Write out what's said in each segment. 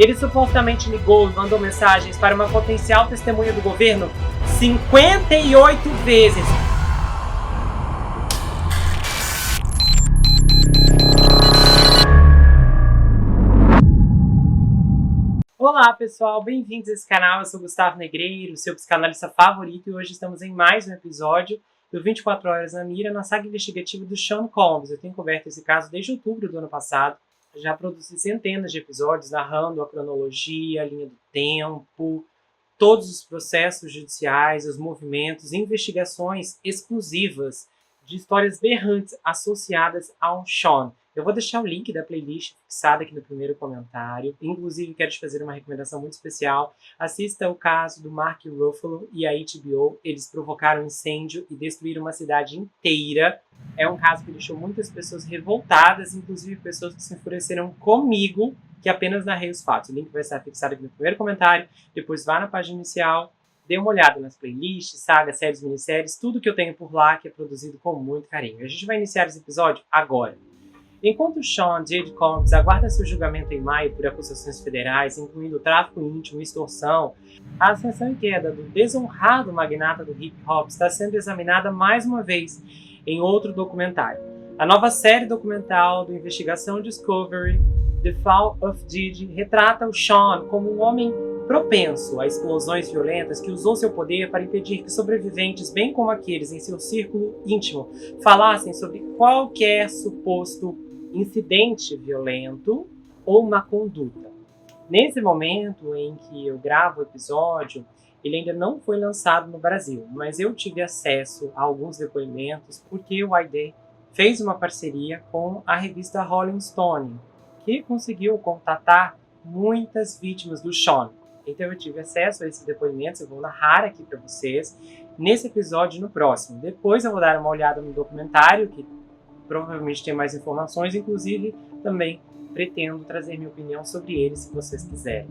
Ele supostamente ligou e mandou mensagens para uma potencial testemunha do governo 58 vezes. Olá pessoal, bem-vindos a esse canal, eu sou Gustavo Negreiro, seu psicanalista favorito, e hoje estamos em mais um episódio do 24 Horas na Mira, na saga investigativa do Sean Combs. Eu tenho coberto esse caso desde outubro do ano passado, já produzi centenas de episódios narrando a cronologia, a linha do tempo, todos os processos judiciais, os movimentos, investigações exclusivas de histórias berrantes associadas ao Sean. Eu vou deixar o link da playlist fixada aqui no primeiro comentário. Inclusive, quero te fazer uma recomendação muito especial. Assista o caso do Mark Ruffalo e a HBO. Eles provocaram um incêndio e destruíram uma cidade inteira. É um caso que deixou muitas pessoas revoltadas, inclusive pessoas que se enfureceram comigo, que apenas narrei os fatos. O link vai estar fixado aqui no primeiro comentário. Depois vá na página inicial, dê uma olhada nas playlists, sagas, séries, minisséries, tudo que eu tenho por lá, que é produzido com muito carinho. A gente vai iniciar esse episódio agora. Enquanto Sean J. Combs aguarda seu julgamento em maio por acusações federais, incluindo tráfico íntimo e extorsão, a ascensão em queda do desonrado magnata do hip-hop está sendo examinada mais uma vez em outro documentário. A nova série documental do Investigação Discovery, The Fall of Diddy, retrata o Sean como um homem propenso a explosões violentas que usou seu poder para impedir que sobreviventes, bem como aqueles em seu círculo íntimo, falassem sobre qualquer suposto incidente violento ou má conduta. Nesse momento em que eu gravo o episódio, ele ainda não foi lançado no Brasil, mas eu tive acesso a alguns depoimentos porque o ID fez uma parceria com a revista Rolling Stone, que conseguiu contatar muitas vítimas do Sean. Então eu tive acesso a esses depoimentos, eu vou narrar aqui para vocês nesse episódio e no próximo. Depois eu vou dar uma olhada no documentário, que provavelmente tem mais informações, inclusive também pretendo trazer minha opinião sobre ele, se vocês quiserem.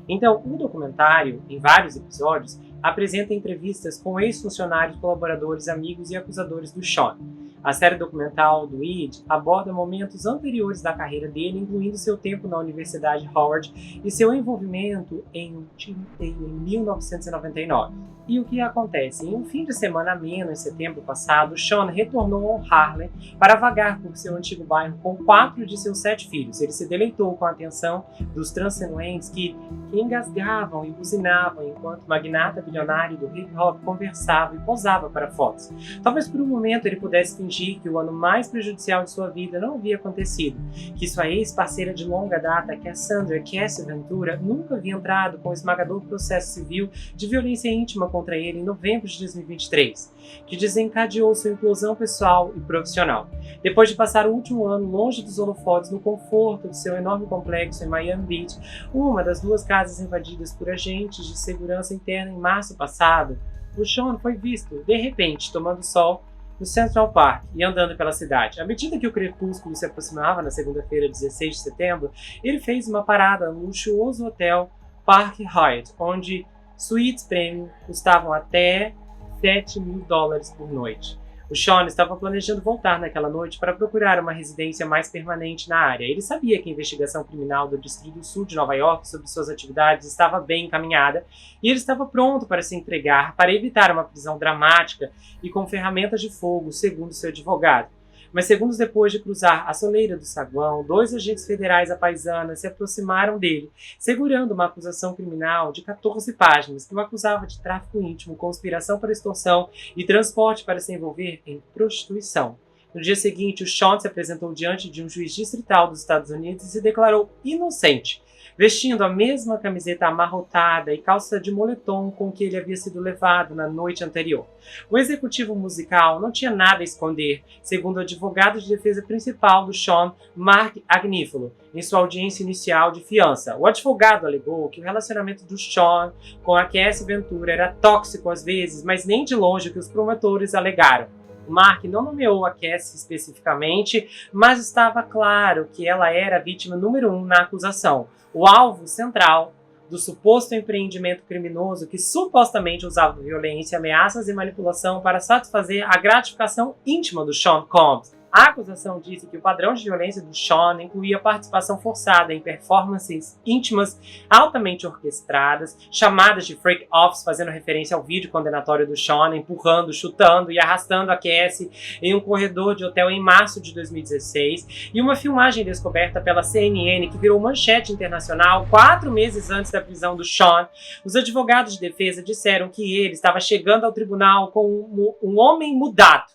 Então, o documentário, em vários episódios, apresenta entrevistas com ex-funcionários, colaboradores, amigos e acusadores do Sean. A série documental do ID aborda momentos anteriores da carreira dele, incluindo seu tempo na Universidade Howard e seu envolvimento em um tiroteio em 1999. E o que acontece? Em um fim de semana ameno em setembro passado, Sean retornou ao Harlem para vagar por seu antigo bairro com 4 de seus 7 filhos. Ele se deleitou com a atenção dos transeuntes que engasgavam e buzinavam enquanto o magnata bilionário do hip-hop conversava e posava para fotos. Talvez por um momento ele pudesse fingir que o ano mais prejudicial de sua vida não havia acontecido, que sua ex-parceira de longa data, Cassandra Cassie Ventura, nunca havia entrado com o esmagador processo civil de violência íntima contra ele em novembro de 2023, que desencadeou sua implosão pessoal e profissional. Depois de passar o último ano longe dos holofotes no conforto de seu enorme complexo em Miami Beach, uma das 2 casas invadidas por agentes de segurança interna em março passado, o Sean foi visto, de repente, tomando sol no Central Park e andando pela cidade. À medida que o crepúsculo se aproximava na segunda-feira, 16 de setembro, ele fez uma parada no luxuoso hotel Park Hyatt, onde suítes premium custavam até $7.000 por noite. O Sean estava planejando voltar naquela noite para procurar uma residência mais permanente na área. Ele sabia que a investigação criminal do Distrito Sul de Nova York sobre suas atividades estava bem encaminhada e ele estava pronto para se entregar para evitar uma prisão dramática e com ferramentas de fogo, segundo seu advogado. Mas segundos depois de cruzar a soleira do saguão, 2 agentes federais à paisana se aproximaram dele, segurando uma acusação criminal de 14 páginas que o acusava de tráfico íntimo, conspiração para extorsão e transporte para se envolver em prostituição. No dia seguinte, o Sean se apresentou diante de um juiz distrital dos Estados Unidos e se declarou inocente, vestindo a mesma camiseta amarrotada e calça de moletom com que ele havia sido levado na noite anterior. O executivo musical não tinha nada a esconder, segundo o advogado de defesa principal do Sean, Mark Agnifilo, em sua audiência inicial de fiança. O advogado alegou que o relacionamento do Sean com a Cassie Ventura era tóxico às vezes, mas nem de longe o que os promotores alegaram. Mark não nomeou a Cassie especificamente, mas estava claro que ela era a vítima número 1 na acusação, o alvo central do suposto empreendimento criminoso que supostamente usava violência, ameaças e manipulação para satisfazer a gratificação íntima do Sean Combs. A acusação disse que o padrão de violência do Sean incluía participação forçada em performances íntimas altamente orquestradas, chamadas de freak-offs, fazendo referência ao vídeo condenatório do Sean, empurrando, chutando e arrastando a Cassie em um corredor de hotel em março de 2016, e uma filmagem descoberta pela CNN que virou manchete internacional 4 meses antes da prisão do Sean. Os advogados de defesa disseram que ele estava chegando ao tribunal com um homem mudado.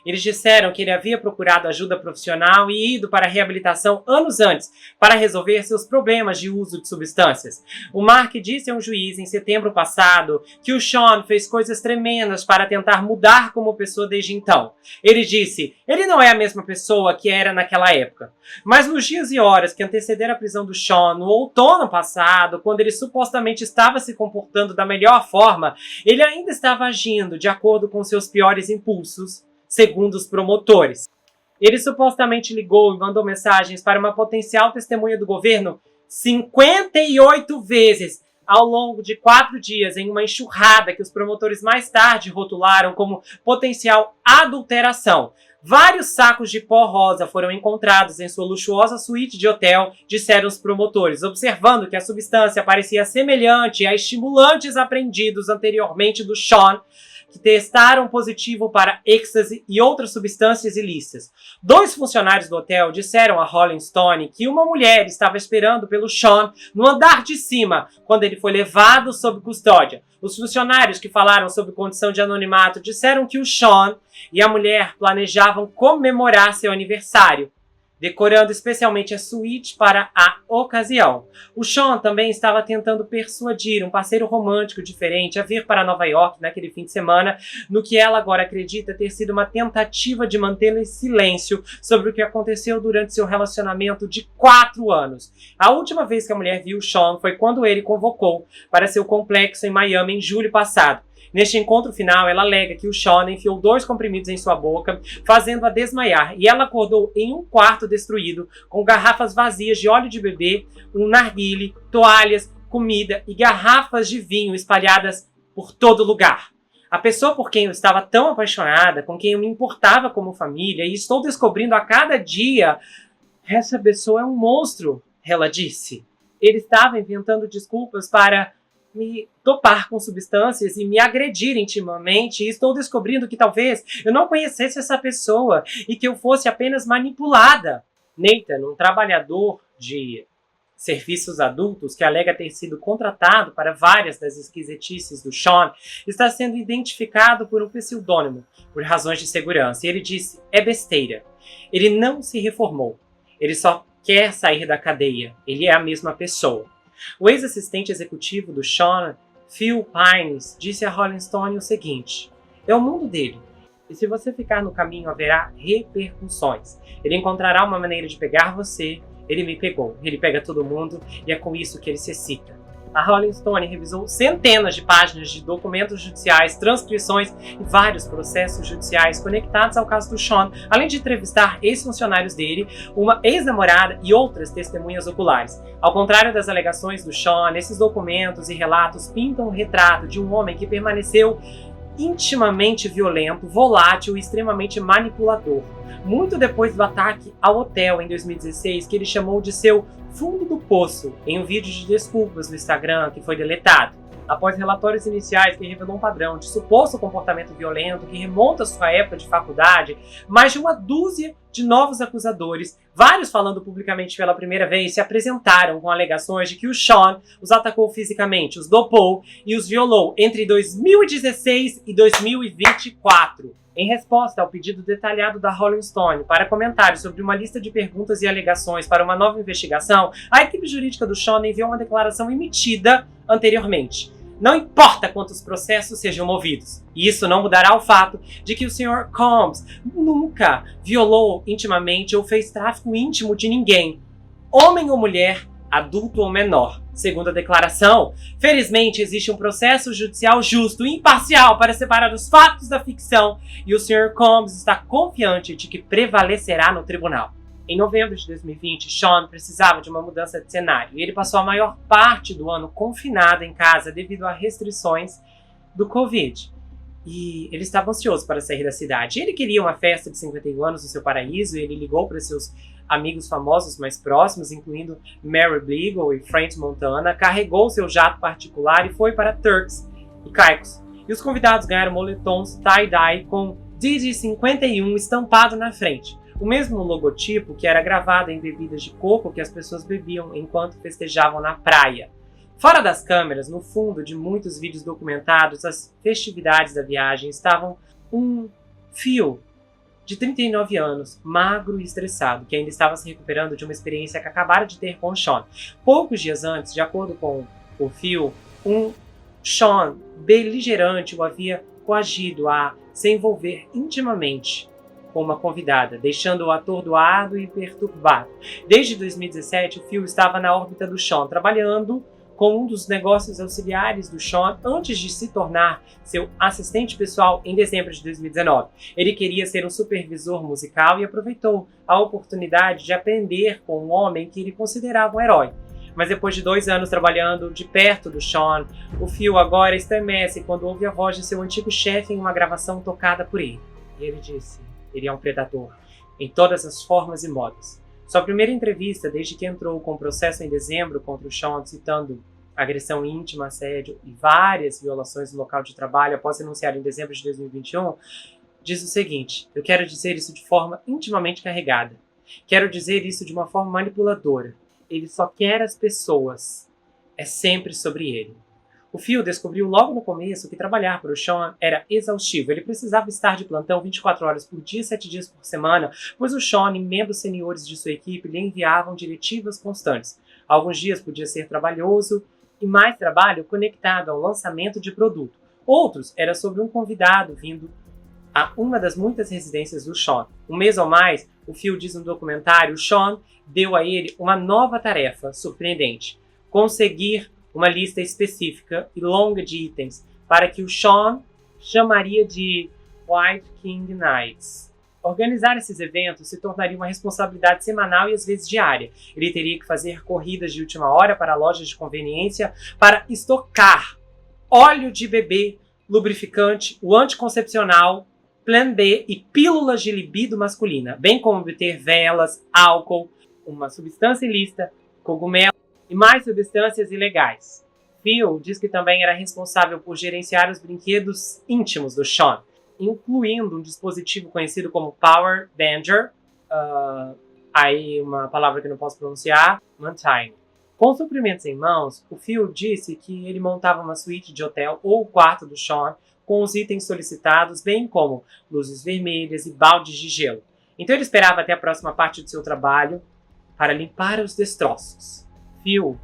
Eles disseram que ele havia procurado ajuda profissional e ido para a reabilitação anos antes para resolver seus problemas de uso de substâncias. O Mark disse a um juiz em setembro passado que o Sean fez coisas tremendas para tentar mudar como pessoa desde então. Ele disse, ele não é a mesma pessoa que era naquela época. Mas nos dias e horas que antecederam a prisão do Sean, no outono passado, quando ele supostamente estava se comportando da melhor forma, ele ainda estava agindo de acordo com seus piores impulsos, segundo os promotores. Ele supostamente ligou e mandou mensagens para uma potencial testemunha do governo 58 vezes ao longo de 4 dias, em uma enxurrada que os promotores mais tarde rotularam como potencial adulteração. Vários sacos de pó rosa foram encontrados em sua luxuosa suíte de hotel, disseram os promotores, observando que a substância parecia semelhante a estimulantes apreendidos anteriormente do Sean, que testaram positivo para êxtase e outras substâncias ilícitas. 2 funcionários do hotel disseram a Rolling Stone que uma mulher estava esperando pelo Sean no andar de cima, quando ele foi levado sob custódia. Os funcionários que falaram sob condição de anonimato disseram que o Sean e a mulher planejavam comemorar seu aniversário, decorando especialmente a suíte para a ocasião. O Sean também estava tentando persuadir um parceiro romântico diferente a vir para Nova York naquele fim de semana, no que ela agora acredita ter sido uma tentativa de mantê-lo em silêncio sobre o que aconteceu durante seu relacionamento de 4 anos. A última vez que a mulher viu o Sean foi quando ele convocou para seu complexo em Miami em julho passado. Neste encontro final, ela alega que o Sean enfiou 2 comprimidos em sua boca, fazendo-a desmaiar, e ela acordou em um quarto destruído, com garrafas vazias de óleo de bebê, um narguile, toalhas, comida e garrafas de vinho espalhadas por todo lugar. A pessoa por quem eu estava tão apaixonada, com quem eu me importava como família, e estou descobrindo a cada dia, essa pessoa é um monstro, ela disse. Ele estava inventando desculpas para me topar com substâncias e me agredir intimamente, e estou descobrindo que talvez eu não conhecesse essa pessoa e que eu fosse apenas manipulada. Nathan, um trabalhador de serviços adultos que alega ter sido contratado para várias das esquisitices do Sean, está sendo identificado por um pseudônimo, por razões de segurança. E ele disse, é besteira. Ele não se reformou. Ele só quer sair da cadeia. Ele é a mesma pessoa. O ex-assistente executivo do Sean, Phil Pines, disse a Rolling Stone o seguinte, é o mundo dele, e se você ficar no caminho haverá repercussões. Ele encontrará uma maneira de pegar você, ele me pegou, ele pega todo mundo, e é com isso que ele se excita. A Rolling Stone revisou centenas de páginas de documentos judiciais, transcrições e vários processos judiciais conectados ao caso do Sean, além de entrevistar ex-funcionários dele, uma ex-namorada e outras testemunhas oculares. Ao contrário das alegações do Sean, esses documentos e relatos pintam um retrato de um homem que permaneceu intimamente violento, volátil e extremamente manipulador. Muito depois do ataque ao hotel em 2016, que ele chamou de seu fundo do poço, em um vídeo de desculpas no Instagram que foi deletado. Após relatórios iniciais que revelou um padrão de suposto comportamento violento que remonta à sua época de faculdade, mais de uma dúzia de novos acusadores, vários falando publicamente pela primeira vez, se apresentaram com alegações de que o Sean os atacou fisicamente, os dopou e os violou entre 2016 e 2024. Em resposta ao pedido detalhado da Rolling Stone para comentários sobre uma lista de perguntas e alegações para uma nova investigação, a equipe jurídica do Sean enviou uma declaração emitida anteriormente. Não importa quantos processos sejam movidos. E isso não mudará o fato de que o Sr. Combs nunca violou intimamente ou fez tráfico íntimo de ninguém, homem ou mulher, adulto ou menor. Segundo a declaração, felizmente existe um processo judicial justo e imparcial para separar os fatos da ficção e o Sr. Combs está confiante de que prevalecerá no tribunal. Em novembro de 2020, Sean precisava de uma mudança de cenário e ele passou a maior parte do ano confinado em casa devido a restrições do Covid. E ele estava ansioso para sair da cidade. Ele queria uma festa de 51 anos no seu paraíso, e ele ligou para seus amigos famosos mais próximos, incluindo Mary Bleagle e Frank Montana, carregou seu jato particular e foi para Turks e Caicos. E os convidados ganharam moletons tie-dye com Didi 51 estampado na frente. O mesmo logotipo que era gravado em bebidas de coco que as pessoas bebiam enquanto festejavam na praia. Fora das câmeras, no fundo de muitos vídeos documentados, as festividades da viagem estavam um Phil, de 39 anos, magro e estressado, que ainda estava se recuperando de uma experiência que acabara de ter com o Sean. Poucos dias antes, de acordo com o Phil, um Sean beligerante o havia coagido a se envolver intimamente com uma convidada, deixando-o atordoado e perturbado. Desde 2017, o Phil estava na órbita do Sean, trabalhando com um dos negócios auxiliares do Sean antes de se tornar seu assistente pessoal em dezembro de 2019. Ele queria ser um supervisor musical e aproveitou a oportunidade de aprender com um homem que ele considerava um herói. Mas depois de 2 anos trabalhando de perto do Sean, o Phil agora estremece quando ouve a voz de seu antigo chefe em uma gravação tocada por ele. E ele disse: ele é um predador, em todas as formas e modos. Sua primeira entrevista, desde que entrou com o processo em dezembro contra o Sean, citando agressão íntima, assédio e várias violações no local de trabalho após denunciar em dezembro de 2021, diz o seguinte: eu quero dizer isso de forma intimamente carregada. Quero dizer isso de uma forma manipuladora. Ele só quer as pessoas. É sempre sobre ele. O Phil descobriu logo no começo que trabalhar para o Sean era exaustivo. Ele precisava estar de plantão 24 horas por dia, 7 dias por semana, pois o Sean e membros seniores de sua equipe lhe enviavam diretivas constantes. Alguns dias podia ser trabalhoso e mais trabalho conectado ao lançamento de produto. Outros era sobre um convidado vindo a uma das muitas residências do Sean. Um mês ou mais, o Phil diz no documentário, o Sean deu a ele uma nova tarefa surpreendente: conseguir uma lista específica e longa de itens para que o Sean chamaria de White King Nights. Organizar esses eventos se tornaria uma responsabilidade semanal e às vezes diária. Ele teria que fazer corridas de última hora para lojas de conveniência para estocar óleo de bebê, lubrificante, o anticoncepcional, Plan B e pílulas de libido masculina, bem como obter velas, álcool, uma substância ilícita, cogumelo e mais substâncias ilegais. Phil diz que também era responsável por gerenciar os brinquedos íntimos do Sean, incluindo um dispositivo conhecido como Power Danger, aí uma palavra que não posso pronunciar, Mantine. Com os suprimentos em mãos, o Phil disse que ele montava uma suíte de hotel ou o quarto do Sean com os itens solicitados, bem como luzes vermelhas e baldes de gelo. Então ele esperava até a próxima parte do seu trabalho para limpar os destroços. Phil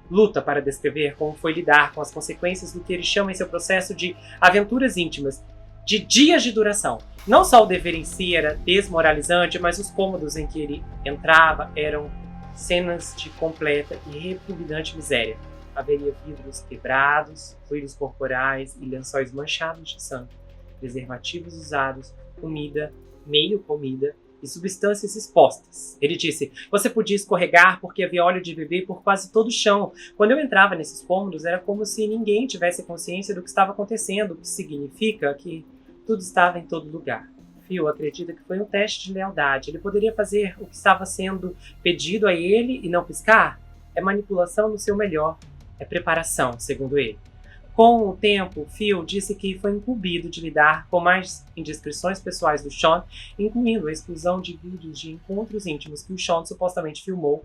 luta para descrever como foi lidar com as consequências do que ele chama em seu processo de aventuras íntimas, de dias de duração. Não só o dever em si era desmoralizante, mas os cômodos em que ele entrava eram cenas de completa e repugnante miséria. Haveria vidros quebrados, fluidos corporais e lençóis manchados de sangue, preservativos usados, comida, meio comida e substâncias expostas. Ele disse: você podia escorregar porque havia óleo de bebê por quase todo o chão. Quando eu entrava nesses cômodos, era como se ninguém tivesse consciência do que estava acontecendo, o que significa que tudo estava em todo lugar. Phil acredita que foi um teste de lealdade. Ele poderia fazer o que estava sendo pedido a ele e não piscar? É manipulação no seu melhor. É preparação, segundo ele. Com o tempo, Phil disse que foi incumbido de lidar com mais indiscrições pessoais do Sean, incluindo a exclusão de vídeos de encontros íntimos que o Sean supostamente filmou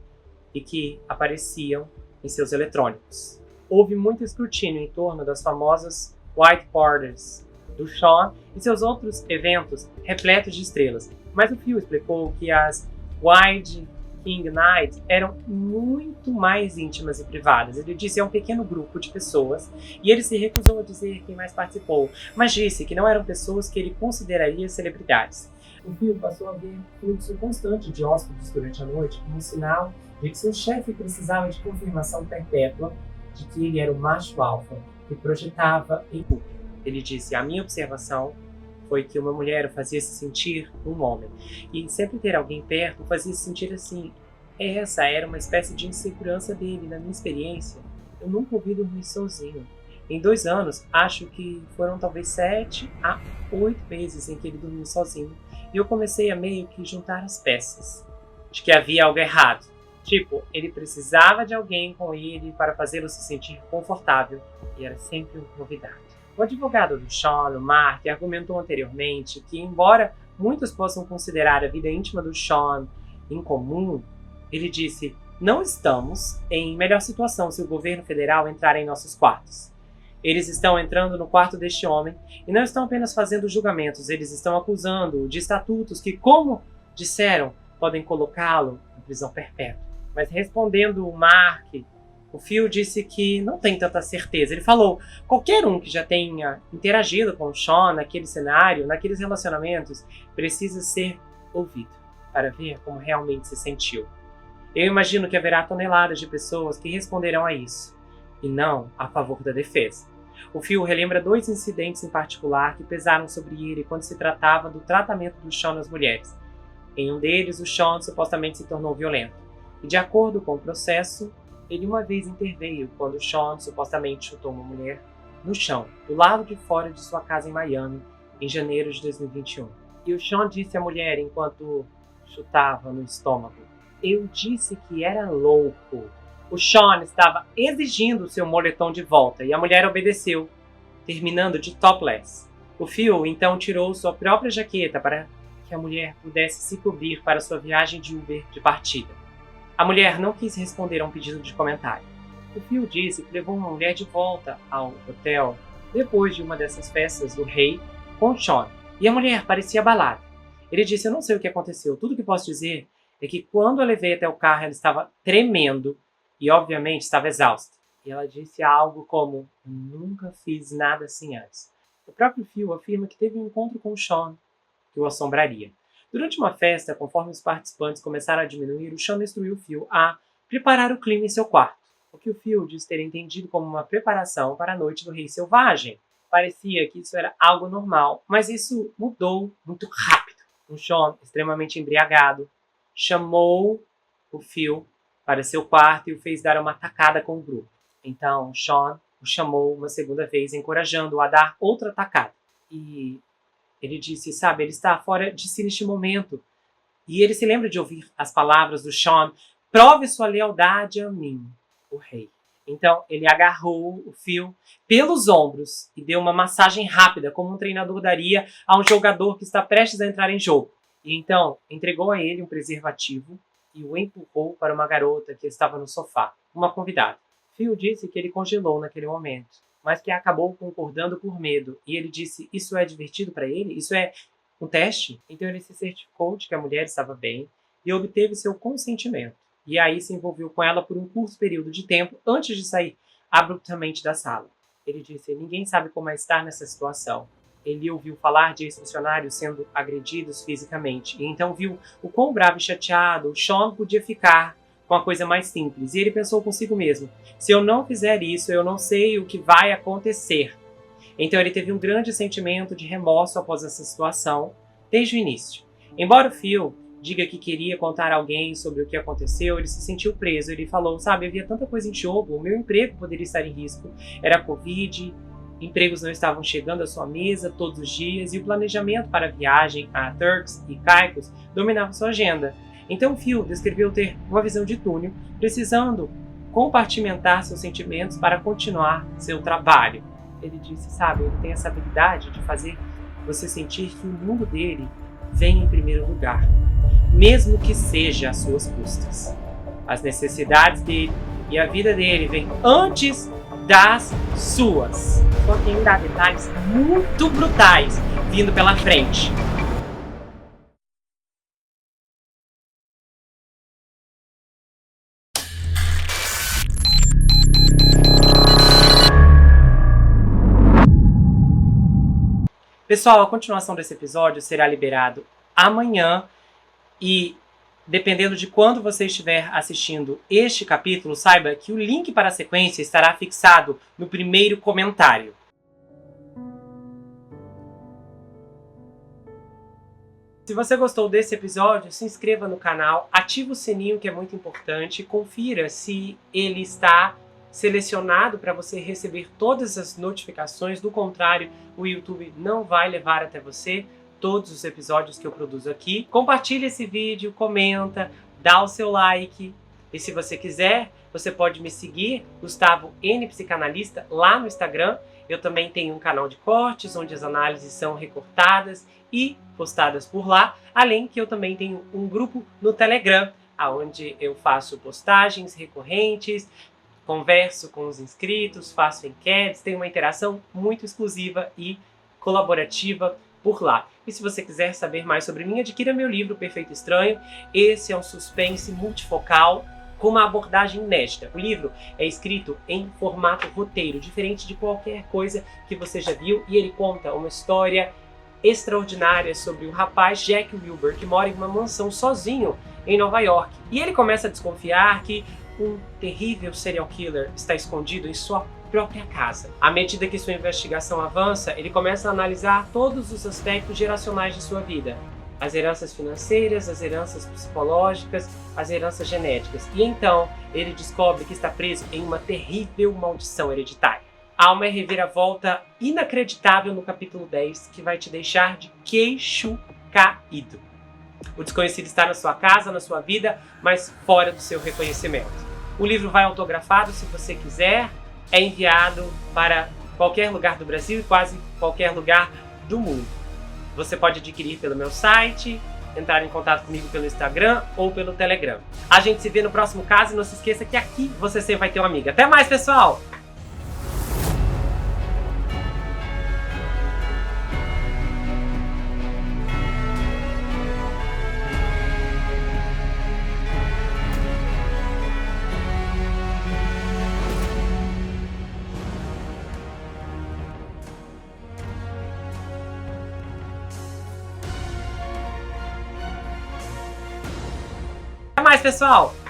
e que apareciam em seus eletrônicos. Houve muito escrutínio em torno das famosas White Parties do Sean e seus outros eventos repletos de estrelas, mas o Phil explicou que as White King Nights eram muito mais íntimas e privadas. Ele disse: é um pequeno grupo de pessoas, e ele se recusou a dizer quem mais participou, mas disse que não eram pessoas que ele consideraria celebridades. O Phil passou a ver fluxo constante de hóspedes durante a noite como um sinal de que seu chefe precisava de confirmação perpétua de que ele era o macho alfa que projetava em público. Ele disse: a minha observação foi que uma mulher o fazia se sentir um homem. E sempre ter alguém perto o fazia se sentir assim. Essa era uma espécie de insegurança dele. Na minha experiência, eu nunca ouvi dormir sozinho. Em 2 anos, acho que foram talvez 7 a 8 vezes em que ele dormiu sozinho, e eu comecei a meio que juntar as peças de que havia algo errado. Tipo, ele precisava de alguém com ele para fazê-lo se sentir confortável, e era sempre um convidado. O advogado do Sean, o Mark, argumentou anteriormente que, embora muitos possam considerar a vida íntima do Sean incomum, ele disse: não estamos em melhor situação se o governo federal entrar em nossos quartos. Eles estão entrando no quarto deste homem e não estão apenas fazendo julgamentos, eles estão acusando-o de estatutos que, como disseram, podem colocá-lo em prisão perpétua. Mas respondendo o Mark, o Phil disse que não tem tanta certeza. Ele falou: qualquer um que já tenha interagido com o Sean naquele cenário, naqueles relacionamentos, precisa ser ouvido para ver como realmente se sentiu. Eu imagino que haverá toneladas de pessoas que responderão a isso, e não a favor da defesa. O Phil relembra 2 incidentes em particular que pesaram sobre ele quando se tratava do tratamento do Sean nas mulheres. Em um deles, o Sean supostamente se tornou violento, e de acordo com o processo, ele uma vez interveio quando o Sean supostamente chutou uma mulher no chão, do lado de fora de sua casa em Miami, em janeiro de 2021. E o Sean disse à mulher enquanto chutava no estômago: eu disse que era louco. O Sean estava exigindo seu moletom de volta e a mulher obedeceu, terminando de topless. O Phil então tirou sua própria jaqueta para que a mulher pudesse se cobrir para sua viagem de Uber de partida. A mulher não quis responder a um pedido de comentário. O Phil disse que levou uma mulher de volta ao hotel depois de uma dessas festas do rei com o Sean, e a mulher parecia abalada. Ele disse: eu não sei o que aconteceu, tudo que posso dizer é que quando eu levei até o carro ela estava tremendo e obviamente estava exausta. E ela disse algo como: eu nunca fiz nada assim antes. O próprio Phil afirma que teve um encontro com o Sean que o assombraria. Durante uma festa, conforme os participantes começaram a diminuir, o Sean instruiu o Phil a preparar o clima em seu quarto, o que o Phil diz ter entendido como uma preparação para a noite do Rei Selvagem. Parecia que isso era algo normal, mas isso mudou muito rápido. O Sean, extremamente embriagado, chamou o Phil para seu quarto e o fez dar uma tacada com o grupo. Então, Sean o chamou uma segunda vez, encorajando-o a dar outra tacada. E ele disse: sabe, ele está fora de si neste momento. E ele se lembra de ouvir as palavras do Sean: prove sua lealdade a mim, o rei. Então, ele agarrou o Phil pelos ombros e deu uma massagem rápida, como um treinador daria a um jogador que está prestes a entrar em jogo. E então, entregou a ele um preservativo e o empurrou para uma garota que estava no sofá, uma convidada. Phil disse que ele congelou naquele momento, mas que acabou concordando por medo. E ele disse: isso é divertido para ele? Isso é um teste? Então ele se certificou de que a mulher estava bem e obteve seu consentimento. E aí se envolveu com ela por um curto período de tempo antes de sair abruptamente da sala. Ele disse: ninguém sabe como é estar nessa situação. Ele ouviu falar de ex-funcionários sendo agredidos fisicamente, e então viu o quão bravo e chateado o Sean podia ficar com a coisa mais simples. E ele pensou consigo mesmo: se eu não fizer isso, eu não sei o que vai acontecer. Então ele teve um grande sentimento de remorso após essa situação, desde o início. Embora o Phil diga que queria contar a alguém sobre o que aconteceu, ele se sentiu preso. Ele falou: sabe, havia tanta coisa em jogo, o meu emprego poderia estar em risco, era a Covid, empregos não estavam chegando à sua mesa todos os dias e o planejamento para a viagem a Turks e Caicos dominava sua agenda. Então Phil descreveu ter uma visão de túnel, precisando compartimentar seus sentimentos para continuar seu trabalho. Ele disse: sabe, ele tem essa habilidade de fazer você sentir que o mundo dele vem em primeiro lugar, mesmo que seja às suas custas. As necessidades dele e a vida dele vêm antes das suas. Só que ainda há detalhes muito brutais vindo pela frente. Pessoal, a continuação desse episódio será liberado amanhã e, dependendo de quando você estiver assistindo este capítulo, saiba que o link para a sequência estará fixado no primeiro comentário. Se você gostou desse episódio, se inscreva no canal, ative o sininho que é muito importante, confira se ele está selecionado para você receber todas as notificações. Do contrário, o YouTube não vai levar até você todos os episódios que eu produzo aqui. Compartilha esse vídeo, comenta, dá o seu like. E se você quiser, você pode me seguir, Gustavo N Psicanalista, lá no Instagram. Eu também tenho um canal de cortes, onde as análises são recortadas e postadas por lá. Além que eu também tenho um grupo no Telegram, onde eu faço postagens recorrentes, converso com os inscritos, faço enquetes, tenho uma interação muito exclusiva e colaborativa por lá. E se você quiser saber mais sobre mim, adquira meu livro Perfeito Estranho. Esse é um suspense multifocal com uma abordagem inédita. O livro é escrito em formato roteiro, diferente de qualquer coisa que você já viu, e ele conta uma história extraordinária sobre o rapaz Jack Wilbur, que mora em uma mansão sozinho em Nova York. E ele começa a desconfiar que um terrível serial killer está escondido em sua própria casa. À medida que sua investigação avança, ele começa a analisar todos os aspectos geracionais de sua vida. As heranças financeiras, as heranças psicológicas, as heranças genéticas. E então, ele descobre que está preso em uma terrível maldição hereditária. Há uma reviravolta inacreditável no capítulo 10 que vai te deixar de queixo caído. O desconhecido está na sua casa, na sua vida, mas fora do seu reconhecimento. O livro vai autografado, se você quiser, é enviado para qualquer lugar do Brasil e quase qualquer lugar do mundo. Você pode adquirir pelo meu site, entrar em contato comigo pelo Instagram ou pelo Telegram. A gente se vê no próximo caso e não se esqueça que aqui você sempre vai ter uma amiga. Até mais, pessoal! Até mais, pessoal!